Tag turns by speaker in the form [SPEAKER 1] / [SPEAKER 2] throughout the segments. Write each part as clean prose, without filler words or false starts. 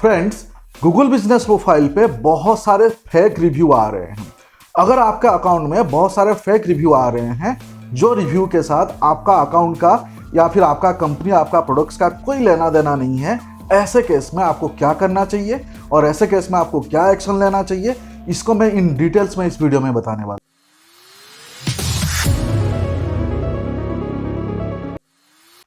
[SPEAKER 1] Friends, Google business profile पे बहुत सारे फेक रिव्यू आ रहे हैं। अगर आपके अकाउंट में बहुत सारे फेक रिव्यू आ रहे हैं, जो रिव्यू के साथ आपका अकाउंट का या फिर आपका कंपनी आपका प्रोडक्ट्स का कोई लेना देना नहीं है, ऐसे केस में आपको क्या करना चाहिए और ऐसे केस में आपको क्या एक्शन लेना चाहिए, इसको मैं इन डिटेल्स में इस वीडियो में बताने वाला।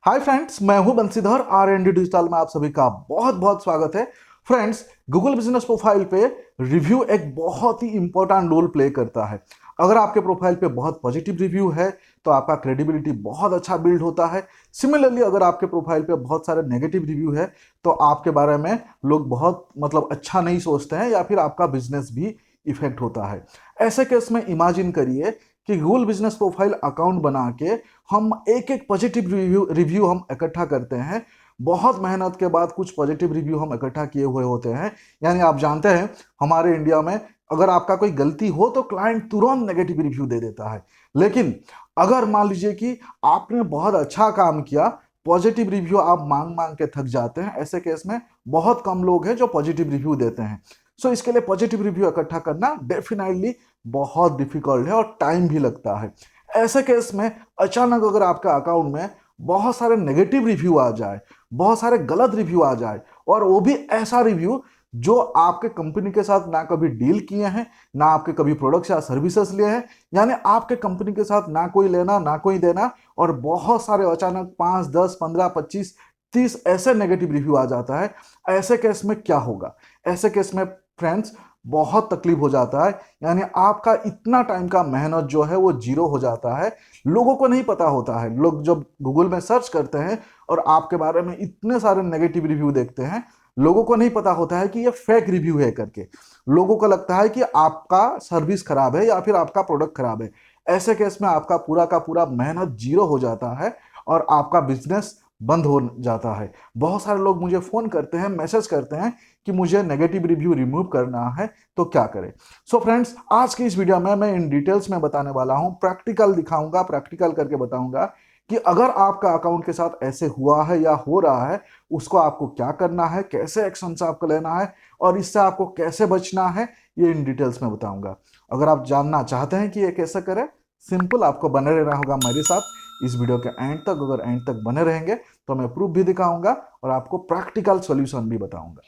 [SPEAKER 1] हाय फ्रेंड्स, मैं हूं बंसीधर। R&D डिजिटल में आप सभी का बहुत बहुत स्वागत है। फ्रेंड्स, गूगल बिजनेस प्रोफाइल पे रिव्यू एक बहुत ही इंपॉर्टेंट रोल प्ले करता है। अगर आपके प्रोफाइल पे बहुत पॉजिटिव रिव्यू है तो आपका क्रेडिबिलिटी बहुत अच्छा बिल्ड होता है। सिमिलरली अगर आपके प्रोफाइल पे बहुत सारे नेगेटिव रिव्यू है तो आपके बारे में लोग बहुत अच्छा नहीं सोचते हैं या फिर आपका बिजनेस भी इफेक्ट होता है। ऐसे केस में इमेजिन करिए कि गूगल बिजनेस प्रोफाइल अकाउंट बना के हम एक एक पॉजिटिव रिव्यू हम इकट्ठा करते हैं। बहुत मेहनत के बाद कुछ पॉजिटिव रिव्यू हम इकट्ठा किए हुए होते हैं। यानी आप जानते हैं हमारे इंडिया में अगर आपका कोई गलती हो तो क्लाइंट तुरंत नेगेटिव रिव्यू दे देता है। लेकिन अगर मान लीजिए कि आपने बहुत अच्छा काम किया, पॉजिटिव रिव्यू आप मांग मांग के थक जाते हैं। ऐसे केस में बहुत कम लोग हैं जो पॉजिटिव रिव्यू देते हैं। सो इसके लिए पॉजिटिव रिव्यू इकट्ठा करना डेफिनेटली बहुत डिफिकल्ट है और टाइम भी लगता है। ऐसे केस में अचानक अगर आपका अकाउंट में बहुत सारे नेगेटिव रिव्यू आ जाए, बहुत सारे गलत रिव्यू आ जाए और वो भी ऐसा रिव्यू जो आपके कंपनी के साथ ना कभी डील किए हैं, ना आपके कभी प्रोडक्ट्स या सर्विसेज लिए हैं, यानी आपके कंपनी के साथ ना कोई लेना ना कोई देना, और बहुत सारे अचानक 5, 10, 15, 25, 30 ऐसे नेगेटिव रिव्यू आ जाता है। ऐसे केस में क्या होगा? ऐसे केस में फ्रेंड्स बहुत तकलीफ हो जाता है। यानी आपका इतना टाइम का मेहनत जो है वो जीरो हो जाता है। लोगों को नहीं पता होता है। लोग जब गूगल में सर्च करते हैं और आपके बारे में इतने सारे नेगेटिव रिव्यू देखते हैं, लोगों को नहीं पता होता है कि ये फेक रिव्यू है करके। लोगों को लगता है कि आपका सर्विस खराब है या फिर आपका प्रोडक्ट खराब है। ऐसे केस में आपका पूरा का पूरा मेहनत जीरो हो जाता है और आपका बिजनेस बंद हो जाता है। बहुत सारे लोग मुझे फोन करते हैं, मैसेज करते हैं कि मुझे नेगेटिव रिव्यू रिमूव करना है, तो क्या करें? सो फ्रेंड्स, आज की इस वीडियो में मैं इन डिटेल्स में बताने वाला हूं, प्रैक्टिकल दिखाऊंगा, प्रैक्टिकल करके बताऊंगा कि अगर आपका अकाउंट के साथ ऐसे हुआ है या हो रहा है, उसको आपको क्या करना है, कैसे एक्शन आपको लेना है और इससे आपको कैसे बचना है, ये इन डिटेल्स में बताऊंगा। अगर आप जानना चाहते हैं कि ये कैसे करें, सिंपल आपको बने रहना होगा मेरे साथ इस वीडियो के एंड तक। अगर एंड तक बने रहेंगे तो मैं प्रूफ भी दिखाऊंगा और आपको प्रैक्टिकल सॉल्यूशन भी बताऊंगा।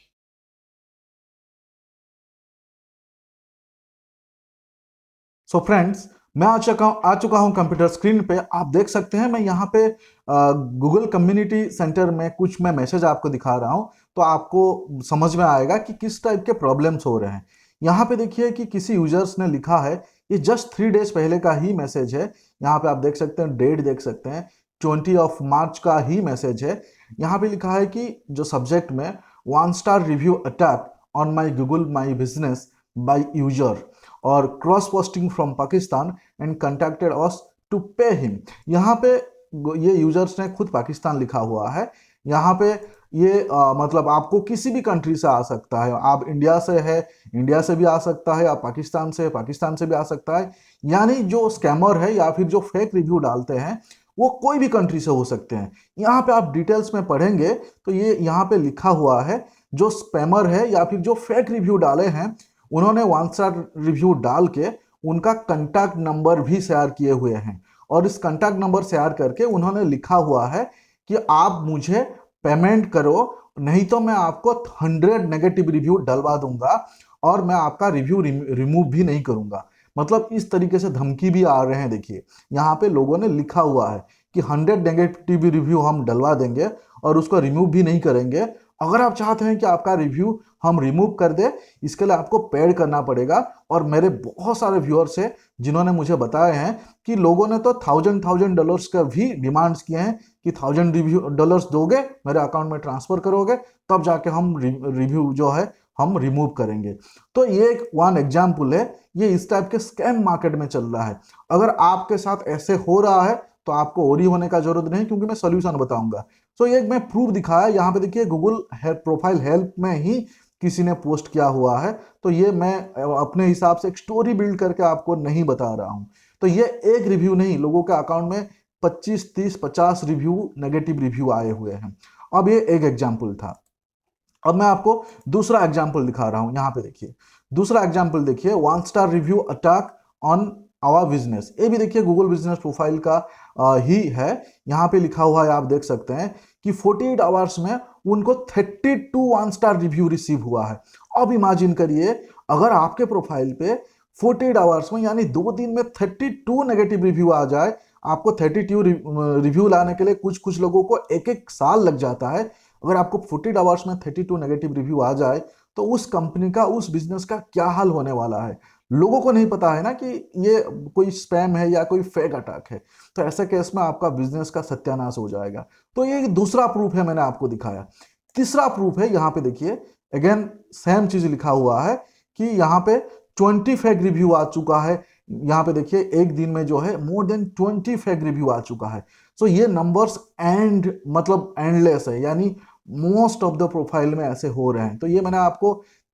[SPEAKER 1] सो फ्रेंड्स, मैं आ चुका हूं कंप्यूटर स्क्रीन पे। आप देख सकते हैं मैं यहाँ पे गूगल कम्युनिटी सेंटर में कुछ मैं मैसेज आपको दिखा रहा हूं, तो आपको समझ में आएगा कि किस टाइप के प्रॉब्लम्स हो रहे हैं। यहाँ पे देखिए कि किसी यूजर्स ने लिखा है, ये जस्ट 3 डेज पहले का ही मैसेज है। यहाँ पे आप देख सकते हैं, डेट देख सकते हैं, 20 मार्च का ही मैसेज है। यहाँ पे लिखा है कि जो सब्जेक्ट में 1 star review attack on my Google My Business by user और cross posting from Pakistan and contacted us to pay him. यहाँ पे ये यूजर्स ने खुद पाकिस्तान लिखा हुआ है। यहाँ पे ये मतलब आपको किसी भी कंट्री से आ सकता है। आप इंडिया से है, इंडिया से भी आ सकता है, आप पाकिस्तान से है, पाकिस्तान से भी आ सकता है। यानी जो स्कैमर है या फिर जो फेक रिव्यू डालते हैं वो कोई भी कंट्री से हो सकते हैं। यहाँ पे आप डिटेल्स में पढ़ेंगे तो ये यहाँ पे लिखा हुआ है, जो स्पैमर है या फिर जो फेक रिव्यू डाले हैं उन्होंने 1 स्टार रिव्यू डाल के उनका कांटेक्ट नंबर भी शेयर किए हुए हैं और इस कांटेक्ट नंबर शेयर करके उन्होंने लिखा हुआ है कि आप मुझे पेमेंट करो, नहीं तो मैं आपको 100 नेगेटिव रिव्यू डलवा दूंगा और मैं आपका रिव्यू रिमूव भी नहीं करूंगा। मतलब इस तरीके से धमकी भी आ रहे हैं। देखिए यहाँ पे लोगों ने लिखा हुआ है कि 100 नेगेटिव रिव्यू हम डलवा देंगे और उसको रिमूव भी नहीं करेंगे। अगर आप चाहते हैं कि आपका रिव्यू हम रिमूव कर दे, इसके लिए आपको पेड करना पड़ेगा। और मेरे बहुत सारे व्यूअर्स हैं जिन्होंने मुझे बताए हैं कि लोगों ने तो $1000 का भी डिमांड्स किए हैं कि $1000 दोगे, मेरे अकाउंट में ट्रांसफर करोगे, तब जाके हम रिव्यू जो है हम रिमूव करेंगे। तो ये एक वन एग्जाम्पल है। ये इस टाइप के स्कैम मार्केट में चल रहा है। अगर आपके साथ ऐसे हो रहा है तो आपको ओरी होने का जरूरत नहीं, क्योंकि मैं सोल्यूशन बताऊंगा। तो ये मैं प्रूफ दिखाया। यहाँ पे देखिए गूगल प्रोफाइल हेल्प में ही किसी ने पोस्ट किया हुआ है। तो ये मैं अपने हिसाब से एक स्टोरी बिल्ड करके आपको नहीं बता रहा हूं। तो ये एक रिव्यू नहीं, लोगों के अकाउंट में 25, 30, 50 रिव्यू नेगेटिव रिव्यू आए हुए हैं। अब ये एक एग्जाम्पल था। अब मैं आपको दूसरा एग्जाम्पल दिखा रहा हूं, यहां पे देखिए, दूसरा एग्जाम्पल देखिए, 1 star review attack on our business. ये भी देखिए गूगल बिजनेस प्रोफाइल का ही है। यहाँ पे लिखा हुआ है, आप देख सकते हैं कि 48 आवर्स में उनको 32 1 स्टार रिव्यू रिसीव हुआ है। अब इमेजिन करिए, अगर आपके प्रोफाइल पे 48 आवर्स में यानी 2 दिन में 32 नेगेटिव रिव्यू आ जाए। आपको 32 रिव्यू लाने के लिए कुछ कुछ लोगों को एक एक साल लग जाता है। अगर आपको 48 आवर्स में 32 नेगेटिव रिव्यू आ जाए तो उस कंपनी का, उस बिजनेस का क्या हाल होने वाला है। लोगों को नहीं पता है ना कि ये कोई स्पैम है या कोई फेक अटैक है। तो ऐसे केस में आपका बिजनेस का सत्यानाश हो जाएगा। तो ये दूसरा प्रूफ है, मैंने आपको दिखाया। तीसरा प्रूफ है, यहाँ पे देखिए, अगेन सेम चीज लिखा हुआ है कि यहाँ पे 20 फेक रिव्यू आ चुका है। यहाँ पे देखिए एक दिन में जो है मोर देन 20 फेक रिव्यू आ चुका है। सो ये नंबर्स एंड मतलब एंडलेस है, यानी मोस्ट ऑफ द प्रोफाइल में ऐसे हो रहे हैं। तो ये मैंने आपको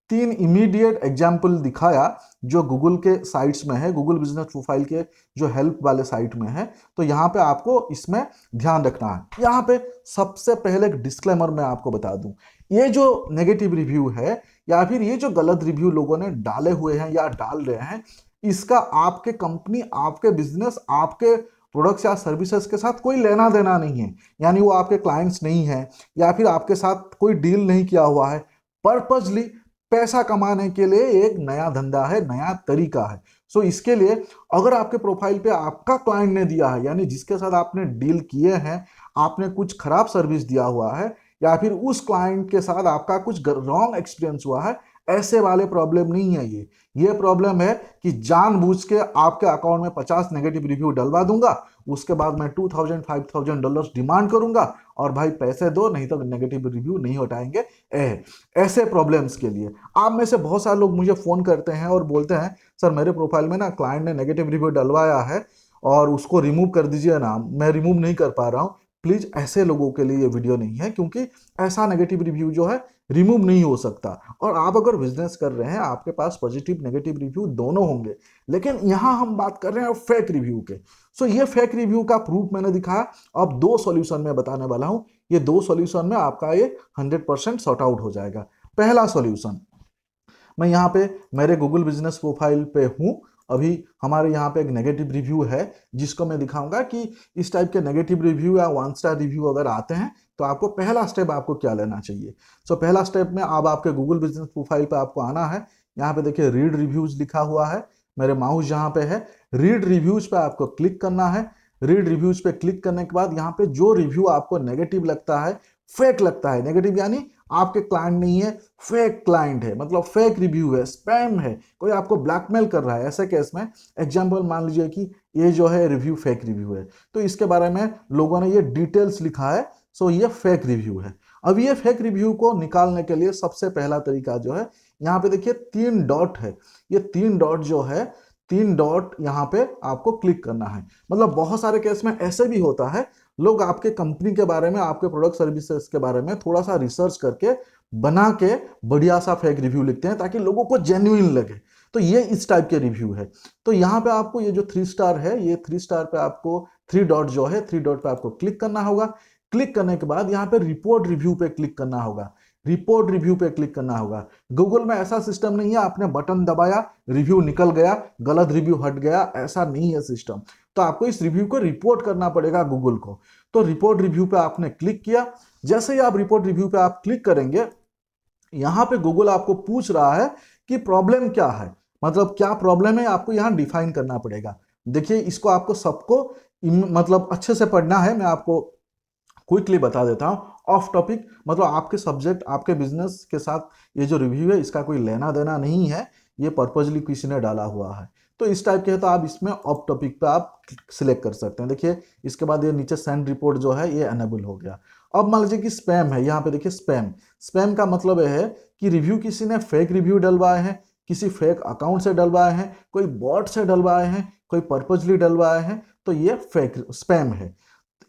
[SPEAKER 1] 3 इमीडिएट एग्जाम्पल दिखाया जो गूगल के साइट्स में है, गूगल बिजनेस प्रोफाइल के जो हेल्प वाले साइट में है। तो यहाँ पे आपको इसमें ध्यान रखना है। यहाँ पे सबसे पहले एक डिस्क्लेमर मैं आपको बता दूं, ये जो नेगेटिव रिव्यू है या फिर ये जो गलत रिव्यू लोगों ने डाले हुए हैं या डाल रहे हैं, इसका आपके कंपनी, आपके बिजनेस, आपके प्रोडक्ट्स या सर्विसेज के साथ कोई लेना देना नहीं है। यानी वो आपके क्लाइंट्स नहीं है या फिर आपके साथ कोई डील नहीं किया हुआ है। पर्पजली पैसा कमाने के लिए एक नया धंधा है, नया तरीका है। सो इसके लिए अगर आपके प्रोफाइल पे आपका क्लाइंट ने दिया है, यानी जिसके साथ आपने डील किए हैं, आपने कुछ खराब सर्विस दिया हुआ है या फिर उस क्लाइंट के साथ आपका कुछ रॉन्ग एक्सपीरियंस हुआ है, ऐसे वाले प्रॉब्लम नहीं है ये प्रॉब्लम है कि जानबूझ के आपके अकाउंट में 50 नेगेटिव रिव्यू डलवा दूंगा, उसके बाद मैं $2000-5000 डिमांड करूंगा और भाई पैसे दो, नहीं तो नेगेटिव रिव्यू नहीं हटाएंगे। ऐसे प्रॉब्लम्स के लिए आप में से बहुत सारे लोग मुझे फोन करते हैं और बोलते हैं, सर मेरे प्रोफाइल में ना क्लाइंट ने नेगेटिव रिव्यू डलवाया है और उसको रिमूव कर दीजिए ना, मैं रिमूव नहीं कर पा रहा हूँ। प्लीज ऐसे लोगों के लिए ये वीडियो नहीं है, क्योंकि ऐसा नेगेटिव रिव्यू जो है रिमूव नहीं हो सकता। और आप अगर बिजनेस कर रहे हैं, आपके पास पॉजिटिव नेगेटिव रिव्यू दोनों होंगे, लेकिन यहां हम बात कर रहे हैं फेक रिव्यू के। सो ये फेक रिव्यू का प्रूफ मैंने दिखाया। अब 2 सॉल्यूशन में बताने वाला हूं, ये 2 सॉल्यूशन में आपका ये 100% सॉर्ट आउट हो जाएगा। पहला सॉल्यूशन, मैं यहाँ पे मेरे गूगल बिजनेस प्रोफाइल पे हूँ। अभी हमारे यहाँ पे एक नेगेटिव रिव्यू है जिसको मैं दिखाऊंगा कि इस टाइप के नेगेटिव रिव्यू या 1 स्टार रिव्यू अगर आते हैं तो आपको पहला स्टेप आपको क्या लेना चाहिए। सो पहला स्टेप में अब आपके गूगल बिजनेस प्रोफाइल पे आपको आना है। यहाँ पे देखिए रीड रिव्यूज लिखा हुआ है, मेरे माउस जहाँ पे है, रीड रिव्यूज पे आपको क्लिक करना है। रीड रिव्यूज पे क्लिक करने के बाद यहाँ पे जो रिव्यू आपको नेगेटिव लगता है, फेक लगता है, नेगेटिव यानी आपके क्लाइंट नहीं है, फेक क्लाइंट है, मतलब फेक रिव्यू है, स्पैम है, कोई आपको ब्लैकमेल कर रहा है, ऐसे केस में एग्जांपल मान लीजिए कि ये जो है रिव्यू फेक रिव्यू है, तो इसके बारे में लोगों ने ये डिटेल्स लिखा है। सो ये फेक रिव्यू है। अब ये फेक रिव्यू को निकालने के लिए सबसे पहला तरीका जो है, यहाँ पे देखिए 3 डॉट है, ये 3 डॉट जो है, 3 डॉट यहाँ पे आपको क्लिक करना है। मतलब बहुत सारे केस में ऐसे भी होता है, लोग आपके कंपनी के बारे में, आपके प्रोडक्ट सर्विसेज के बारे में थोड़ा सा रिसर्च करके बना के बढ़िया सा फेक रिव्यू लिखते हैं ताकि लोगों को जेन्युइन लगे। तो ये इस टाइप के रिव्यू है। तो यहाँ पे आपको ये जो 3 स्टार है, ये 3 स्टार पे आपको 3 डॉट जो है, 3 डॉट पे आपको क्लिक करना होगा। क्लिक करने के बाद यहाँ पे रिपोर्ट रिव्यू पे क्लिक करना होगा। रिपोर्ट रिव्यू पे क्लिक करना होगा। गूगल में ऐसा सिस्टम नहीं है आपने बटन दबाया, रिव्यू निकल गया, गलत रिव्यू हट गया, ऐसा नहीं है सिस्टम। तो आपको इस रिव्यू को रिपोर्ट करना पड़ेगा गूगल को। तो रिपोर्ट रिव्यू पे आपने क्लिक किया। जैसे ही आप रिपोर्ट रिव्यू पे आप क्लिक करेंगे, यहां पे गूगल आपको पूछ रहा है कि प्रॉब्लम क्या है, मतलब क्या प्रॉब्लम है, आपको यहां डिफाइन करना पड़ेगा। देखिए इसको आपको सबको मतलब अच्छे से पढ़ना है, मैं आपको क्विकली बता देता हूं। ऑफ टॉपिक मतलब आपके सब्जेक्ट, आपके बिजनेस के साथ ये जो रिव्यू है इसका कोई लेना देना नहीं है, ये पर्पजली किसी ने डाला हुआ है। तो इस टाइप के है तो आप इसमें ऑफ टॉपिक पे आप सिलेक्ट कर सकते हैं। देखिए इसके बाद ये नीचे सेंड रिपोर्ट जो है ये एनेबल हो गया। अब मान लीजिए कि स्पैम है, यहाँ पे देखिए स्पैम। स्पैम का मतलब यह है कि रिव्यू किसी ने फेक रिव्यू डलवाए हैं, किसी फेक अकाउंट से डलवाए हैं, कोई बॉट से डलवाए हैं, कोई पर्पजली डलवाए हैं, तो ये फेक स्पैम है।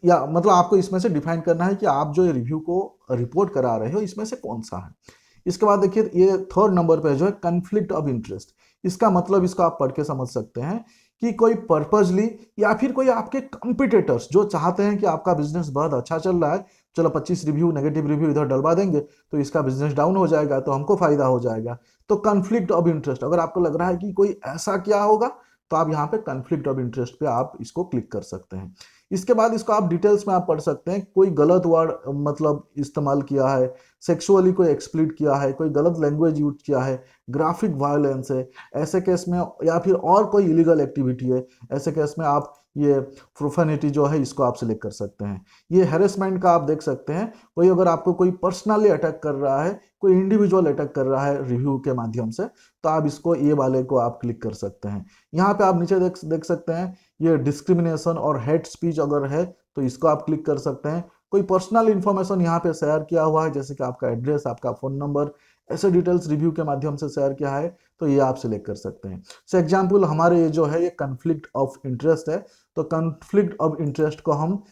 [SPEAKER 1] या मतलब आपको इसमें से डिफाइन करना है कि आप जो रिव्यू को रिपोर्ट करा रहे हो इसमें से कौन सा है। इसके बाद देखिए ये 3rd नंबर पे जो है कन्फ्लिक्ट ऑफ इंटरेस्ट। इसका मतलब इसको आप पढ़ के समझ सकते हैं कि कोई पर्पजली या फिर कोई आपके कंपिटिटर्स जो चाहते हैं कि आपका बिजनेस बहुत अच्छा चल रहा है, चलो 25 रिव्यू नेगेटिव रिव्यू इधर डलवा देंगे तो इसका बिजनेस डाउन हो जाएगा, तो हमको फायदा हो जाएगा। तो कॉन्फ्लिक्ट ऑफ इंटरेस्ट, अगर आपको लग रहा है कि कोई ऐसा क्या होगा, तो आप यहाँ पे कॉन्फ्लिक्ट ऑफ इंटरेस्ट पे आप इसको क्लिक कर सकते हैं। इसके बाद इसको आप डिटेल्स में आप पढ़ सकते हैं, कोई गलत वर्ड मतलब इस्तेमाल किया है, सेक्सुअली कोई एक्सप्लिट किया है, कोई गलत लैंग्वेज यूज किया है, ग्राफिक वायलेंस है ऐसे केस में, या फिर और कोई इलीगल एक्टिविटी है, ऐसे केस में आप ये प्रोफेनिटी जो है इसको आप सिलेक्ट कर सकते हैं। ये हैरेसमेंट का आप देख सकते हैं, कोई अगर आपको कोई पर्सनली अटैक कर रहा है, कोई इंडिविजुअल अटैक कर रहा है रिव्यू के माध्यम से, तो आप इसको ये वाले को आप क्लिक कर सकते हैं। यहाँ पे आप नीचे देख सकते हैं ये डिस्क्रिमिनेशन और हेट स्पीच अगर है तो इसको आप क्लिक कर सकते हैं। कोई पर्सनल इंफॉर्मेशन यहाँ पे शेयर किया हुआ है, जैसे कि आपका एड्रेस, आपका फोन नंबर, ऐसे डिटेल्स रिव्यू के माध्यम से शेयर किया है, तो ये आप सिलेक्ट कर सकते हैं। सो एग्जाम्पल हमारे ये जो है ये कन्फ्लिक्ट ऑफ इंटरेस्ट है, तो कन्फ्लिक्ट ऑफ इंटरेस्ट को हम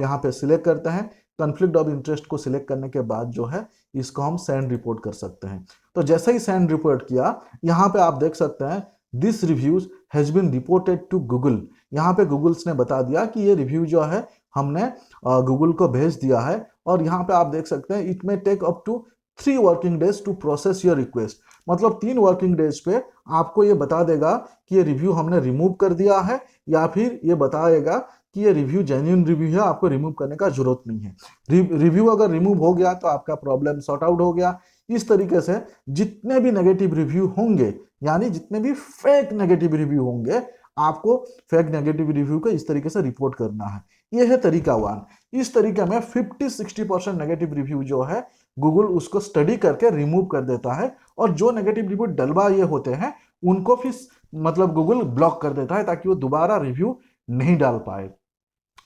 [SPEAKER 1] यहाँ पे सिलेक्ट करते हैं। कन्फ्लिक्ट ऑफ इंटरेस्ट को सिलेक्ट करने के बाद जो है इसको हम सेंड रिपोर्ट कर सकते हैं। तो जैसे ही सेंड रिपोर्ट किया, यहाँ पे आप देख सकते हैं this reviews has been reported to Google. यहाँ पे गूगल्स ने बता दिया कि ये रिव्यू जो है हमने गूगल को भेज दिया है, और यहाँ पे आप देख सकते हैं it may take up to 3 working days to process your request. मतलब 3 वर्किंग डेज पे आपको ये बता देगा कि ये रिव्यू हमने रिमूव कर दिया है, या फिर ये बताएगा कि ये रिव्यू जेन्युइन रिव्यू है, आपको रिमूव करने का जरूरत नहीं है। रिव्यू अगर रिमूव हो गया तो आपका प्रॉब्लम सॉर्ट आउट हो गया। इस तरीके से जितने भी नेगेटिव रिव्यू होंगे, यानी जितने भी फेक नेगेटिव रिव्यू होंगे, आपको फेक नेगेटिव रिव्यू को इस तरीके से रिपोर्ट करना है। यह है तरीका 1। इस तरीके में 50-60% नेगेटिव रिव्यू जो है गूगल उसको स्टडी करके रिमूव कर देता है, और जो नेगेटिव रिव्यू डलवाए होते हैं उनको फिर मतलब गूगल ब्लॉक कर देता है, ताकि वो दोबारा रिव्यू नहीं डाल पाए।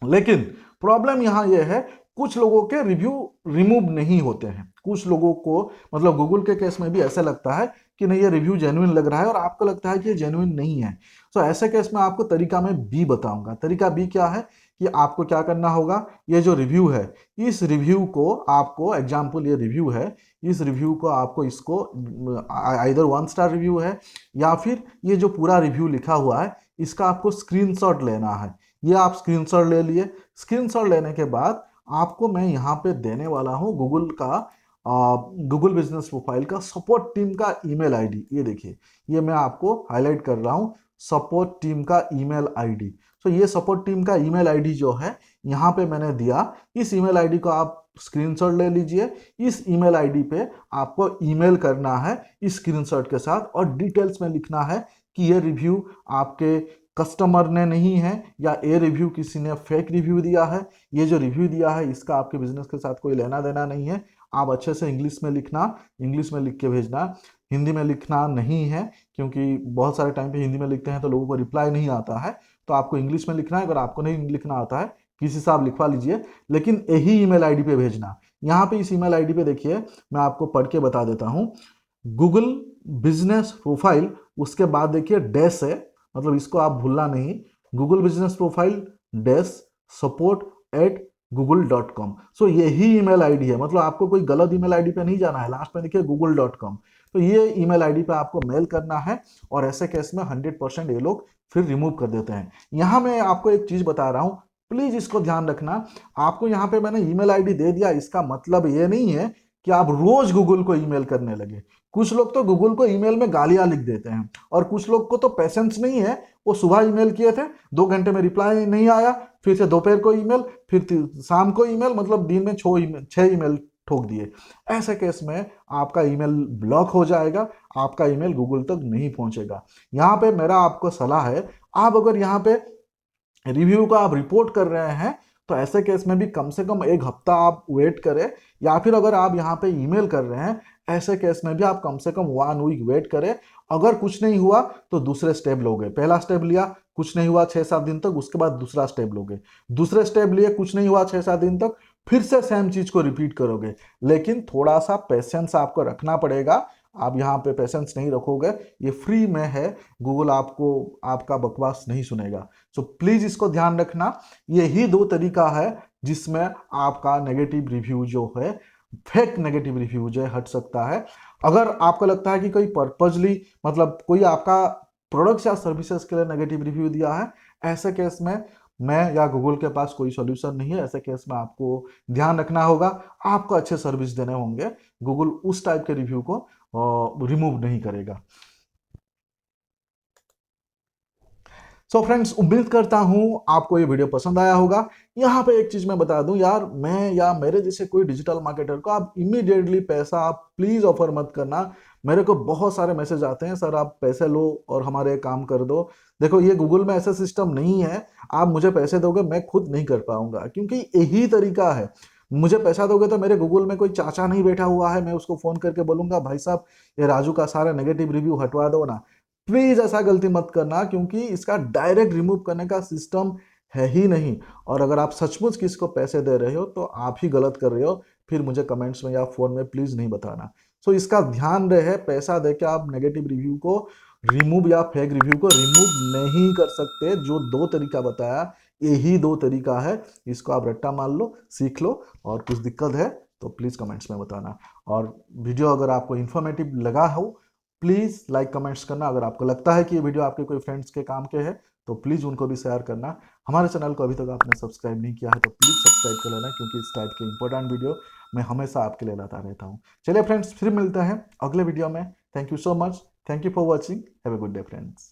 [SPEAKER 1] लेकिन प्रॉब्लम यहाँ यह है, कुछ लोगों के रिव्यू रिमूव नहीं होते हैं। कुछ लोगों को मतलब गूगल के केस में भी ऐसा लगता है कि नहीं ये रिव्यू जेन्युइन लग रहा है, और आपको लगता है कि ये जेन्युइन नहीं है। तो ऐसे केस में आपको तरीका मैं बी बताऊंगा। तरीका बी क्या है कि आपको क्या करना होगा, ये जो रिव्यू है इस रिव्यू को आपको, एग्जाम्पल ये रिव्यू है, इस रिव्यू को आपको इसको आइदर 1 स्टार रिव्यू है या फिर ये जो पूरा रिव्यू लिखा हुआ है इसका आपको स्क्रीनशॉट लेना है। ये आप स्क्रीनशॉट ले लिए। स्क्रीनशॉट लेने के बाद आपको मैं यहाँ पे देने वाला हूँ गूगल का गूगल बिजनेस प्रोफाइल का सपोर्ट टीम का ईमेल आईडी। ये देखिए, ये मैं आपको हाईलाइट कर रहा हूँ, सपोर्ट टीम का ईमेल आईडी। तो ये सपोर्ट टीम का ईमेल आईडी जो है यहाँ पे मैंने दिया। इस ईमेल आईडी को आप स्क्रीनशॉट ले लीजिए। इस ईमेल आईडी पे आपको ईमेल करना है इस स्क्रीनशॉट के साथ, और डिटेल्स में लिखना है कि ये रिव्यू आपके कस्टमर ने नहीं है, या ये रिव्यू किसी ने फेक रिव्यू दिया है। ये जो रिव्यू दिया है इसका आपके बिजनेस के साथ कोई लेना देना नहीं है। आप अच्छे से इंग्लिश में लिखना, इंग्लिश में लिख के भेजना, हिंदी में लिखना नहीं है, क्योंकि बहुत सारे टाइम पे हिंदी में लिखते हैं तो लोगों को रिप्लाई नहीं आता है। तो आपको इंग्लिश में लिखना है। अगर आपको नहीं लिखना आता है किसी से आप लिखवा लीजिए, लेकिन यही ईमेल आईडी पे भेजना। यहाँ पे इस ईमेल आईडी पे देखिए, मैं आपको पढ़ के बता देता हूँ, गूगल बिजनेस प्रोफाइल, उसके बाद देखिए डैश है, मतलब इसको आप भूलना नहीं, Google business profile dash support@google.com। सो यही ईमेल आईडी है, मतलब आपको कोई गलत ईमेल आईडी पे नहीं जाना है। लास्ट में देखिए google.com, तो ये ईमेल आईडी पे आपको मेल करना है, और ऐसे केस में 100% ये लोग फिर रिमूव कर देते हैं। यहाँ मैं आपको एक चीज बता रहा हूँ, प्लीज इसको ध्यान रखना। आपको यहाँ पे मैंने ईमेल आईडी दे दिया, इसका मतलब ये नहीं है कि आप रोज गूगल को ईमेल करने लगे। कुछ लोग तो गूगल को ईमेल में गालियां लिख देते हैं, और कुछ लोग को तो पेशेंस नहीं है। वो सुबह ईमेल किए थे, 2 घंटे में रिप्लाई नहीं आया, फिर से दोपहर को ईमेल, फिर शाम को ईमेल, मतलब दिन में 6 ईमेल ठोक दिए। ऐसे केस में आपका ईमेल ब्लॉक हो जाएगा, आपका ईमेल गूगल तक नहीं पहुंचेगा। यहाँ पे मेरा आपको सलाह है, आप अगर यहाँ पे रिव्यू का आप रिपोर्ट कर रहे हैं तो ऐसे केस में भी कम से कम 1 हफ्ता आप वेट करें, या फिर अगर आप यहाँ पे ईमेल कर रहे हैं ऐसे केस में भी आप कम से कम 1 वीक वेट करें। अगर कुछ नहीं हुआ तो दूसरे स्टेप लोगे। पहला स्टेप लिया, कुछ नहीं हुआ 6-7 दिन तक, उसके बाद दूसरा स्टेप लोगे। दूसरे स्टेप लिए, कुछ नहीं हुआ 6-7 दिन तक, फिर से सेम चीज को रिपीट करोगे। लेकिन थोड़ा सा पेशेंस आपको रखना पड़ेगा। आप यहाँ पे पेशेंस नहीं रखोगे, ये फ्री में है, गूगल आपको आपका बकवास नहीं सुनेगा। सो प्लीज इसको ध्यान रखना। यही 2 तरीका है जिसमें आपका नेगेटिव रिव्यू जो है, फेक नेगेटिव रिव्यू जो है, हट सकता है। अगर आपको लगता है कि कोई पर्पजली, मतलब कोई आपका प्रोडक्ट्स या सर्विसेज के लिए नेगेटिव रिव्यू दिया है, ऐसे केस में मैं या गूगल के पास कोई सॉल्यूशन नहीं है। ऐसे केस में आपको ध्यान रखना होगा, आपको अच्छे सर्विस देने होंगे। गूगल उस टाइप के रिव्यू को रिमूव नहीं करेगा। सो फ्रेंड्स, उम्मीद करता हूं आपको ये वीडियो पसंद आया होगा। यहाँ पे एक चीज मैं बता दूं यार, मैं या मेरे जैसे कोई डिजिटल मार्केटर को आप इमीडिएटली पैसा आप प्लीज ऑफर मत करना। मेरे को बहुत सारे मैसेज आते हैं, सर आप पैसे लो और हमारे काम कर दो। देखो, ये गूगल में ऐसा सिस्टम नहीं है। आप मुझे पैसे दोगे, मैं खुद नहीं कर पाऊंगा, क्योंकि यही तरीका है। मुझे पैसा दोगे तो मेरे गूगल में कोई चाचा नहीं बैठा हुआ है, मैं उसको फोन करके बोलूंगा भाई साहब ये राजू का सारा नेगेटिव रिव्यू हटवा दो ना। प्लीज ऐसा गलती मत करना, क्योंकि इसका डायरेक्ट रिमूव करने का सिस्टम है ही नहीं। और अगर आप सचमुच किसको पैसे दे रहे हो तो आप ही गलत कर रहे हो। फिर मुझे कमेंट्स में या फोन में प्लीज नहीं बताना। सो इसका ध्यान रहे, पैसा देके आप नेगेटिव रिव्यू को रिमूव या फेक रिव्यू को रिमूव नहीं कर सकते। जो दो तरीका बताया, यही दो तरीका है। इसको आप रट्टा मार लो, सीख लो, और कुछ दिक्कत है तो प्लीज कमेंट्स में बताना। और वीडियो अगर आपको इन्फॉर्मेटिव लगा हो, प्लीज लाइक कमेंट्स करना। अगर आपको लगता है कि ये वीडियो आपके कोई फ्रेंड्स के काम के है तो प्लीज उनको भी शेयर करना। हमारे चैनल को अभी तक आपने सब्सक्राइब नहीं किया है तो प्लीज सब्सक्राइब कर लेना, क्योंकि इस टाइप के इंपॉर्टेंट वीडियो मैं हमेशा आपके लिए लाता रहता हूँ। चलिए फ्रेंड्स, फिर मिलते हैं अगले वीडियो में। Thank you so much. Thank you for watching. Have a good day friends.